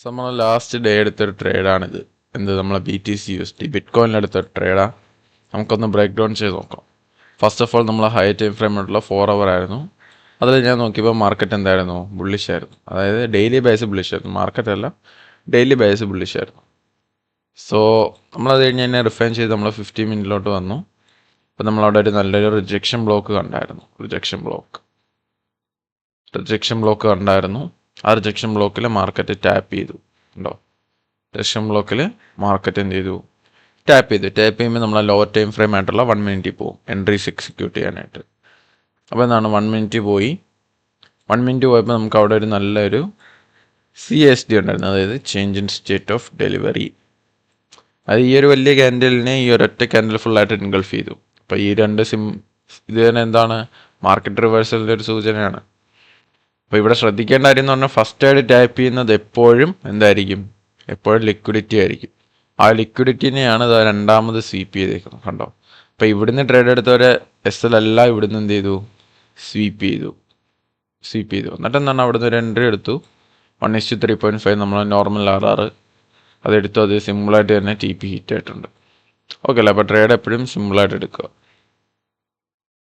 നമ്മൾ last day എടുത്തൊരു ട്രേഡാണിത്. നമ്മളെ BTC/USD ബിറ്റ് കോയിനിലെടുത്തൊരു ട്രേഡാണ്. നമുക്കൊന്ന് ബ്രേക്ക് ഡൗൺ ചെയ്ത് നോക്കാം. ഫസ്റ്റ് ഓഫ് ഓൾ നമ്മൾ ഹൈ ടൈം ഫ്രെയിമിലുള്ള 4 hour ആയിരുന്നു. അതിൽ ഞാൻ നോക്കിയപ്പോൾ മാർക്കറ്റ് എന്തായിരുന്നു, ബുള്ളിഷ് ആയിരുന്നു. അതായത് ഡെയിലി ബേസ് ബുള്ളിഷ് ആയിരുന്നു, മാർക്കറ്റ് അല്ല, ഡെയിലി ബേസ് ബുള്ളിഷ് ആയിരുന്നു. സോ നമ്മളത് കഴിഞ്ഞ് തന്നെ റിഫൈൻ ചെയ്ത് നമ്മൾ 50 മിനിറ്റിലോട്ട് വന്നു. അപ്പോൾ നമ്മളവിടെ ഒരു നല്ലൊരു റിജക്ഷൻ ബ്ലോക്ക് കണ്ടായിരുന്നു. റിജക്ഷൻ ബ്ലോക്ക് കണ്ടായിരുന്നു. ആ റിജക്ഷൻ ബ്ലോക്കിൽ മാർക്കറ്റ് ടാപ്പ് ചെയ്തു. ഉണ്ടോ? റിജക്ഷൻ ബ്ലോക്കിൽ മാർക്കറ്റ് എന്ത് ചെയ്തു, ടാപ്പ് ചെയ്യുമ്പോൾ നമ്മൾ ലോ ടൈം ഫ്രെയിം ആയിട്ടുള്ള 1 മിനിറ്റിൽ പോകും എൻട്രീസ് എക്സിക്യൂട്ട് ചെയ്യാനായിട്ട്. അപ്പോൾ എന്താണ് 1 മിനിറ്റ് പോയി. 1 മിനിറ്റ് പോയപ്പോൾ നമുക്ക് അവിടെ ഒരു നല്ലൊരു CSD ഉണ്ടായിരുന്നു, അതായത് change in state of delivery. അത് ഈ ഒരു വലിയ ക്യാൻഡലിനെ ഈ ഒരൊറ്റ ക്യാൻഡിൽ ഫുള്ളായിട്ട് ഇൻഗൾഫ് ചെയ്തു. അപ്പോൾ ഈ രണ്ട് ഇത് തന്നെ എന്താണ്, മാർക്കറ്റ് റിവേഴ്സലിൻ്റെ ഒരു സൂചനയാണ്. അപ്പോൾ ഇവിടെ ശ്രദ്ധിക്കേണ്ട കാര്യം എന്ന് പറഞ്ഞാൽ ഫസ്റ്റ് ആയിട്ട് ടാപ്പ് ചെയ്യുന്നത് എപ്പോഴും എന്തായിരിക്കും, എപ്പോഴും ലിക്വിഡിറ്റി ആയിരിക്കും. ആ ലിക്വിഡിറ്റിനെയാണ് ഇത് രണ്ടാമത് സ്വീപ്പ് ചെയ്തേക്കുന്നത്. കണ്ടോ? അപ്പോൾ ഇവിടുന്ന് ട്രേഡ് എടുത്തവരെ SL എല്ലാം ഇവിടുന്ന് എന്ത് ചെയ്തു, സ്വീപ്പ് ചെയ്തു. എന്നിട്ട് എന്താണ്, അവിടുന്ന് ഒരു എൻട്രി എടുത്തു. 1:3.5 നമ്മൾ നോർമൽ RR അതെടുത്തു. അത് സിമ്പിളായിട്ട് തന്നെ TP ഹിറ്റ് ആയിട്ടുണ്ട്. ഓക്കെ അല്ലേ? അപ്പോൾ ട്രേഡ് എപ്പോഴും സിമ്പിളായിട്ട് എടുക്കുക.